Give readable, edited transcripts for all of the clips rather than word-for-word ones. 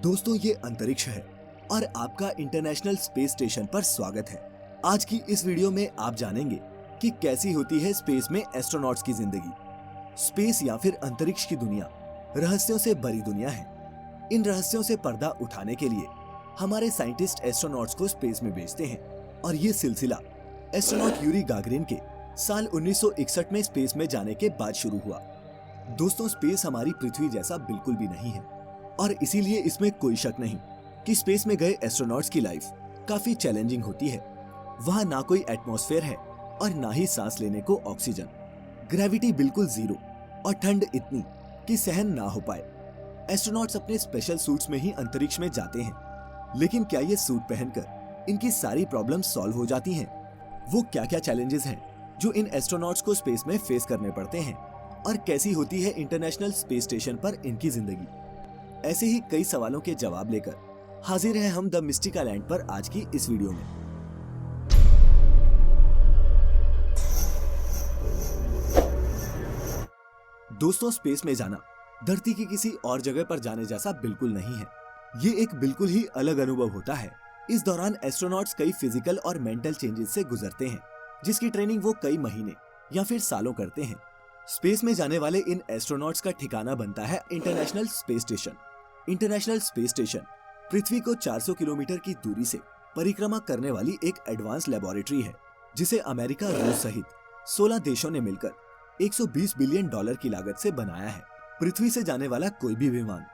दोस्तों, ये अंतरिक्ष है और आपका इंटरनेशनल स्पेस स्टेशन पर स्वागत है। आज की इस वीडियो में आप जानेंगे कि कैसी होती है स्पेस में एस्ट्रोनॉट्स की जिंदगी। स्पेस या फिर अंतरिक्ष की दुनिया रहस्यों से भरी दुनिया है। इन रहस्यों से पर्दा उठाने के लिए हमारे साइंटिस्ट एस्ट्रोनॉट्स को स्पेस में भेजते हैं और ये सिलसिला एस्ट्रोनॉट यूरी गागरिन के साल 1961 में स्पेस में जाने के बाद शुरू हुआ। दोस्तों, स्पेस हमारी पृथ्वी जैसा बिल्कुल भी नहीं है और इसीलिए इसमें कोई शक नहीं कि स्पेस में गए एस्ट्रोनॉट्स की लाइफ काफी चैलेंजिंग होती है। वहाँ ना कोई एटमॉस्फेयर है और ना ही सांस लेने को ऑक्सीजन। ग्रेविटी बिल्कुल जीरो और ठंड इतनी कि सहन ना हो पाए। एस्ट्रोनॉट्स अपने स्पेशल सूट्स में ही अंतरिक्ष में जाते हैं, लेकिन क्या ये सूट पहनकर इनकी सारी प्रॉब्लम्स सॉल्व हो जाती हैं? वो क्या क्या चैलेंजेस हैं जो इन एस्ट्रोनॉट्स को स्पेस में फेस करने पड़ते हैं और कैसी होती है इंटरनेशनल स्पेस स्टेशन पर इनकी जिंदगी? ऐसे ही कई सवालों के जवाब लेकर हाजिर हैं हम द मिस्टिक आइलैंड पर आज की इस वीडियो में। दोस्तों, स्पेस में जाना धरती की किसी और जगह पर जाने जैसा बिल्कुल नहीं है। ये एक बिल्कुल ही अलग अनुभव होता है। इस दौरान एस्ट्रोनॉट्स कई फिजिकल और मेंटल चेंजेस से गुजरते हैं, जिसकी ट्रेनिंग वो कई महीने या फिर सालों करते हैं। स्पेस में जाने वाले इन एस्ट्रोनॉट्स का ठिकाना बनता है international space station. International space station पृथ्वी को 400 किलोमीटर की दूरी से परिक्रमा करने वाली एक एडवांस लेबोरेटरी है, जिसे अमेरिका, रूस सहित 16 देशों ने मिलकर 120 बिलियन डॉलर की लागत से बनाया है। पृथ्वी से जाने वाला कोई भी विमान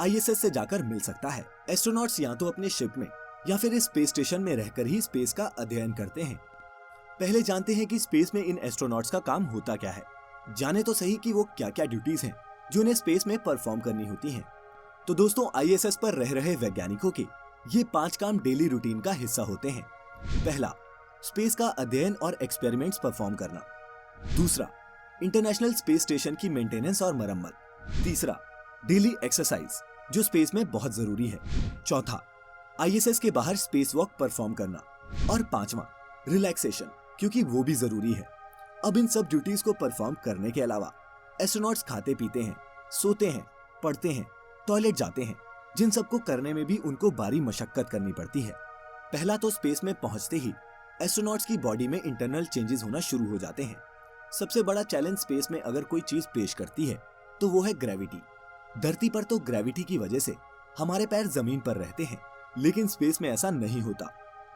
ISS से जाकर मिल सकता है। एस्ट्रोनॉट्स या तो अपने शिप में या फिर इस स्पेस स्टेशन में रहकर ही स्पेस का अध्ययन करते हैं। पहले जानते हैं कि स्पेस में इन एस्ट्रोनॉट्स का काम होता क्या है। जाने तो सही कि वो क्या क्या ड्यूटीज हैं जो उन्हें स्पेस में परफॉर्म करनी होती हैं। तो दोस्तों, ISS पर रह रहे वैज्ञानिकों के ये 5 काम डेली रूटीन का हिस्सा होते हैं। पहला, स्पेस का अध्ययन और एक्सपेरिमेंट्स परफॉर्म करना। दूसरा, इंटरनेशनल स्पेस स्टेशन की मेंटेनेंस और मरम्मत। तीसरा, डेली एक्सरसाइज जो स्पेस में बहुत जरूरी है। चौथा, ISS के बाहर स्पेस वॉक परफॉर्म करना। और पांचवा, रिलैक्सेशन, क्योंकि वो भी जरूरी है। अब इन सब ड्यूटीज को परफॉर्म करने के अलावा एस्ट्रोनॉट्स खाते पीते हैं, सोते हैं, पढ़ते हैं, टॉयलेट जाते हैं, जिन सबको करने में भी उनको भारी मशक्कत करनी पड़ती है। पहला तो स्पेस में पहुंचते ही एस्ट्रोनॉट्स की बॉडी में इंटरनल चेंजेस होना शुरू हो जाते हैं। सबसे बड़ा चैलेंज स्पेस में अगर कोई चीज पेश करती है तो वो है ग्रेविटी। धरती पर तो ग्रेविटी की वजह से हमारे पैर जमीन पर रहते हैं, लेकिन स्पेस में ऐसा नहीं होता।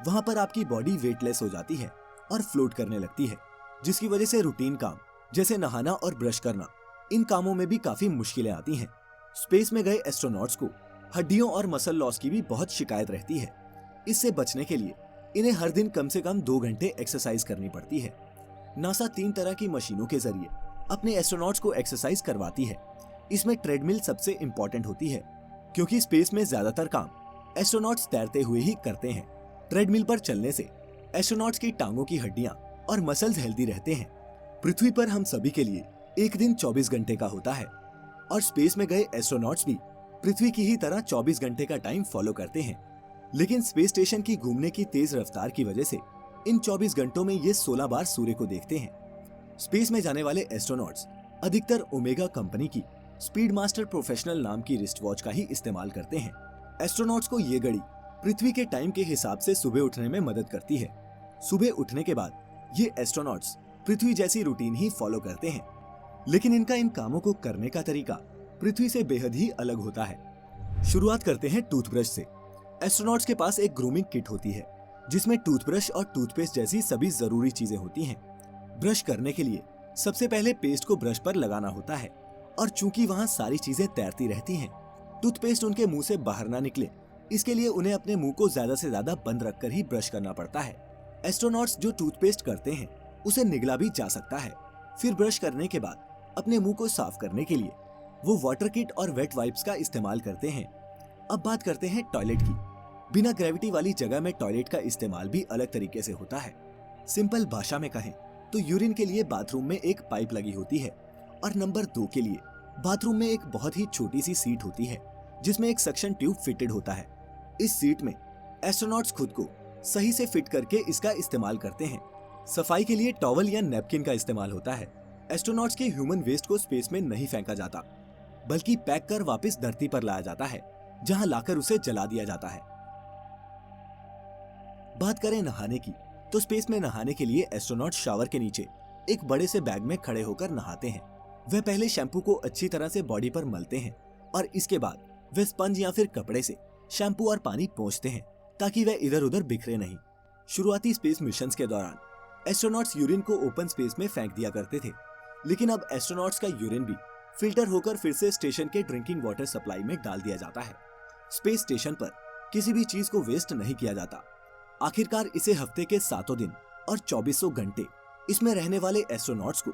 वहां पर आपकी बॉडी वेटलेस हो जाती है और फ्लोट करने लगती है, जिसकी वजह से रूटीन काम जैसे नहाना और ब्रश करना, इन कामों में भी काफी मुश्किलें आती हैं। स्पेस में गए एस्ट्रोनॉट्स को हड्डियों और मसल लॉस की भी बहुत शिकायत रहती है। इससे बचने के लिए इन्हें हर दिन कम से कम 2 घंटे एक्सरसाइज करनी पड़ती है। नासा 3 तरह की मशीनों के जरिए अपने एस्ट्रोनॉट्स को एक्सरसाइज करवाती है। इसमें ट्रेडमिल सबसे इम्पोर्टेंट होती है, क्योंकि स्पेस में ज्यादातर काम एस्ट्रोनॉट्स तैरते हुए ही करते हैं। ट्रेडमिल पर चलने से एस्ट्रोनॉट्स की टांगों की हड्डियां और मसल्स हेल्दी रहते हैं। पृथ्वी पर हम सभी के लिए एक दिन 24 घंटे का होता है और स्पेस में गए एस्ट्रोनॉट्स भी पृथ्वी की ही तरह 24 घंटे का टाइम फॉलो करते हैं। लेकिन स्पेस स्टेशन की घूमने की तेज रफ्तार की वजह से इन 24 घंटों में ये 16 बार सूर्य को देखते हैं। स्पेस में जाने वाले एस्ट्रोनॉट्स अधिकतर ओमेगा कंपनी की स्पीड मास्टर प्रोफेशनल नाम की रिस्ट वॉच का ही इस्तेमाल करते हैं। एस्ट्रोनॉट्स को ये घड़ी पृथ्वी के टाइम के हिसाब से सुबह उठने में मदद करती है। सुबह उठने के बाद ये एस्ट्रोनॉट्स पृथ्वी जैसी रूटीन ही फॉलो करते हैं, लेकिन इनका इन कामों को करने का तरीका पृथ्वी से बेहद ही अलग होता है। शुरुआत करते हैं टूथब्रश से। एस्ट्रोनॉट्स के पास एक ग्रूमिंग किट होती है, जिसमें टूथब्रश और टूथपेस्ट जैसी सभी जरूरी चीजें होती हैं। ब्रश करने के लिए सबसे पहले पेस्ट को ब्रश पर लगाना होता है, और चूंकि वहाँ सारी चीजें तैरती रहती हैं, टूथपेस्ट उनके मुंह से बाहर ना निकले, इसके लिए उन्हें अपने मुंह को ज्यादा से ज्यादा बंद रखकर ही ब्रश करना पड़ता है। एस्ट्रोनॉट्स जो टूथपेस्ट करते हैं उसे निगला भी जा सकता है। फिर ब्रश करने के बाद अपने मुंह को साफ करने के लिए वो वाटर किट और वेट वाइप्स का इस्तेमाल करते हैं। अब बात करते हैं टॉयलेट की। बिना ग्रेविटी वाली जगह में टॉयलेट का इस्तेमाल भी अलग तरीके से होता है। सिंपल भाषा में कहें तो यूरिन के लिए बाथरूम में एक पाइप लगी होती है और नंबर 2 के लिए बाथरूम में एक बहुत ही छोटी सी सीट होती है, जिसमें एक सक्शन ट्यूब फिटेड होता है। इस सीट में एस्ट्रोनॉट्स खुद को सही से फिट करके इसका इस्तेमाल करते हैं। सफाई के लिए टॉवल या नैपकिन का इस्तेमाल होता है। एस्ट्रोनॉट्स के ह्यूमन वेस्ट को स्पेस में नहीं फेंका जाता, बल्कि पैक कर वापस धरती पर लाया जाता है, जहां लाकर उसे जला दिया जाता है। बात करें नहाने की, तो स्पेस में नहाने के लिए एस्ट्रोनॉट शावर के नीचे एक बड़े से बैग में खड़े होकर नहाते हैं। वह पहले शैम्पू को अच्छी तरह से बॉडी पर मलते हैं और इसके बाद वे स्पंज या फिर कपड़े से शैम्पू और पानी पोंछते हैं ताकि वह इधर उधर बिखरे नहीं। शुरुआती स्पेस मिशंस के दौरान एस्ट्रोनॉट्स यूरिन को ओपन स्पेस में फेंक दिया करते थे, लेकिन अब एस्ट्रोनॉट्स का यूरिन भी फिल्टर होकर फिर से स्टेशन के ड्रिंकिंग वाटर सप्लाई में डाल दिया जाता है। स्पेस स्टेशन पर किसी भी चीज को वेस्ट नहीं किया जाता। आखिरकार इसे हफ्ते के 7 दिन और 2400 घंटे इसमें रहने वाले एस्ट्रोनॉट्स को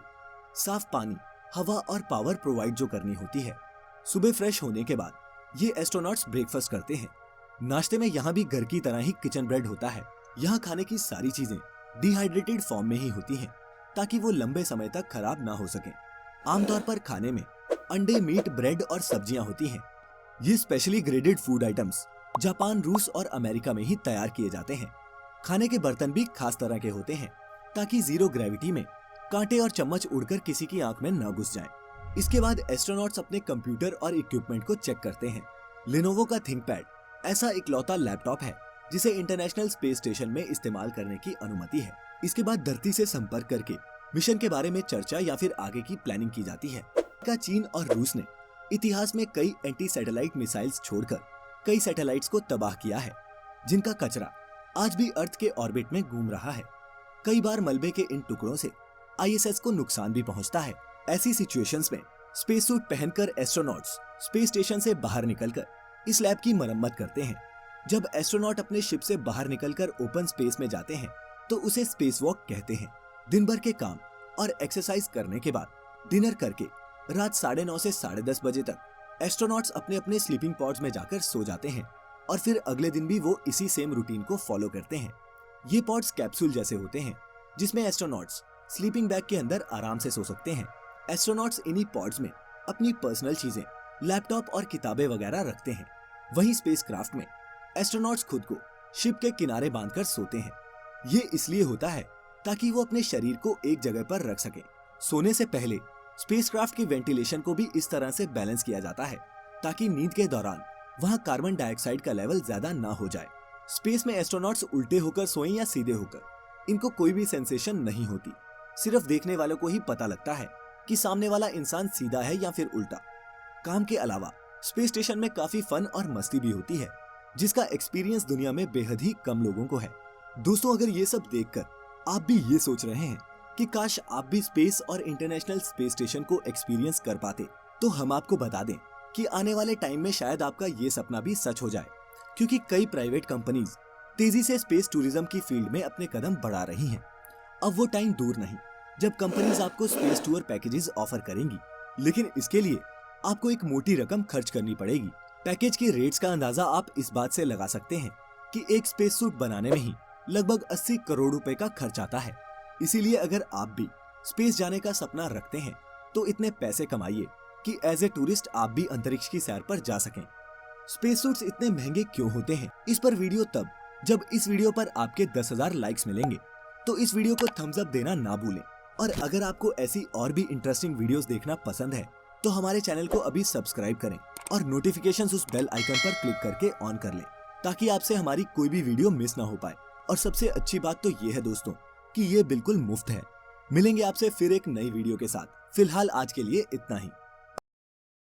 साफ पानी, हवा और पावर प्रोवाइड जो करनी होती है। सुबह फ्रेश होने के बाद ये एस्ट्रोनॉट्स ब्रेकफास्ट करते हैं। नाश्ते में यहाँ भी घर की तरह ही किचन ब्रेड होता है। यहाँ खाने की सारी चीजें डिहाइड्रेटेड फॉर्म में ही होती हैं ताकि वो लंबे समय तक खराब ना हो सकें। आमतौर पर खाने में अंडे, मीट, ब्रेड और सब्जियां होती हैं। ये specially graded food items Japan, रूस और अमेरिका में ही तैयार किए जाते हैं। खाने के बर्तन भी खास तरह के होते हैं ताकि जीरो ग्रेविटी में कांटे और चम्मच उड़कर किसी की आंख में न घुस जाएं। इसके बाद एस्ट्रोनॉट्स अपने कंप्यूटर और इक्विपमेंट को चेक करते हैं। लिनोवो का थिंकपैड ऐसा इकलौता लैपटॉप है जिसे इंटरनेशनल स्पेस स्टेशन में इस्तेमाल करने की अनुमति है। इसके बाद धरती से संपर्क करके मिशन के बारे में चर्चा या फिर आगे की प्लानिंग की जाती है। चीन और रूस ने इतिहास में कई एंटी सैटेलाइट मिसाइल्स छोड़कर कई सैटेलाइट्स को तबाह किया है, जिनका कचरा आज भी अर्थ के ऑर्बिट में घूम रहा है। कई बार मलबे के इन टुकड़ों से आईएसएस को नुकसान भी पहुंचता है। ऐसी सिचुएशंस में स्पेस सूट पहनकर एस्ट्रोनॉट्स स्पेस स्टेशन से बाहर निकलकर इस लैब की मरम्मत करते हैं। जब एस्ट्रोनॉट अपने शिप से बाहर निकलकर ओपन स्पेस में जाते हैं तो उसे स्पेस वॉक कहते हैं। दिन भर के काम और एक्सरसाइज करने के बाद डिनर करके रात 9:30 से 10:30 बजे तक एस्ट्रोनॉट्स अपने अपने स्लीपिंग पॉड्स में जाकर सो जाते हैं और फिर अगले दिन भी वो इसी सेम रूटीन को फॉलो करते हैं। ये पॉड्स कैप्सूल जैसे होते हैं जिसमें एस्ट्रोनॉट्स स्लीपिंग बैग के अंदर आराम से सो सकते हैं। एस्ट्रोनॉट्स इन्हीं पॉड्स में अपनी पर्सनल चीजें, लैपटॉप और किताबें वगैरह रखते हैं। वहीं स्पेसक्राफ्ट में एस्ट्रोनॉट्स खुद को शिप के किनारे बांधकर सोते हैं। ये इसलिए होता है ताकि वो अपने शरीर को एक जगह पर रख सके। सोने से पहले स्पेसक्राफ्ट की वेंटिलेशन को भी इस तरह से बैलेंस किया जाता है ताकि नींद के दौरान वहाँ कार्बन डाइऑक्साइड का लेवल ज्यादा ना हो जाए। स्पेस में एस्ट्रोनॉट्स उल्टे होकर सोएं या सीधे होकर, इनको कोई भी सेंसेशन नहीं होती। सिर्फ देखने वालों को ही पता लगता है कि सामने वाला इंसान सीधा है या फिर उल्टा। काम के अलावा स्पेस स्टेशन में काफी फन और मस्ती भी होती है, जिसका एक्सपीरियंस दुनिया में बेहद ही कम लोगों को है। दोस्तों, अगर ये सब देखकर आप भी ये सोच रहे हैं कि काश आप भी स्पेस और इंटरनेशनल स्पेस स्टेशन को एक्सपीरियंस कर पाते, तो हम आपको बता दें कि आने वाले टाइम में शायद आपका ये सपना भी सच हो जाए, क्योंकि कई प्राइवेट कंपनीज तेजी से स्पेस टूरिज्म की फील्ड में अपने कदम बढ़ा रही हैं। अब वो टाइम दूर नहीं जब कंपनीज आपको स्पेस टूर पैकेजेस ऑफर करेंगी, लेकिन इसके लिए आपको एक मोटी रकम खर्च करनी पड़ेगी। पैकेज के रेट्स का अंदाजा आप इस बात से लगा सकते हैं कि एक स्पेस सूट बनाने में ही लगभग 80 करोड़ रुपए का खर्च आता है। इसीलिए अगर आप भी स्पेस जाने का सपना रखते हैं तो इतने पैसे कमाइए कि एज ए टूरिस्ट आप भी अंतरिक्ष की सैर पर जा सकें। स्पेस सूट्स इतने महंगे क्यों होते हैं, इस पर वीडियो तब जब इस वीडियो पर आपके 10,000 लाइक्स मिलेंगे। तो इस वीडियो को थम्स अप देना ना भूलें। और अगर आपको ऐसी और भी इंटरेस्टिंग वीडियोस देखना पसंद है तो हमारे चैनल को अभी सब्सक्राइब करें और नोटिफिकेशंस उस बेल आइकन पर क्लिक करके ऑन कर लें, ताकि आपसे हमारी कोई भी वीडियो मिस ना हो पाए। और सबसे अच्छी बात तो ये है दोस्तों कि ये बिल्कुल मुफ्त है। मिलेंगे आपसे फिर एक नई वीडियो के साथ। फिलहाल आज के लिए इतना ही।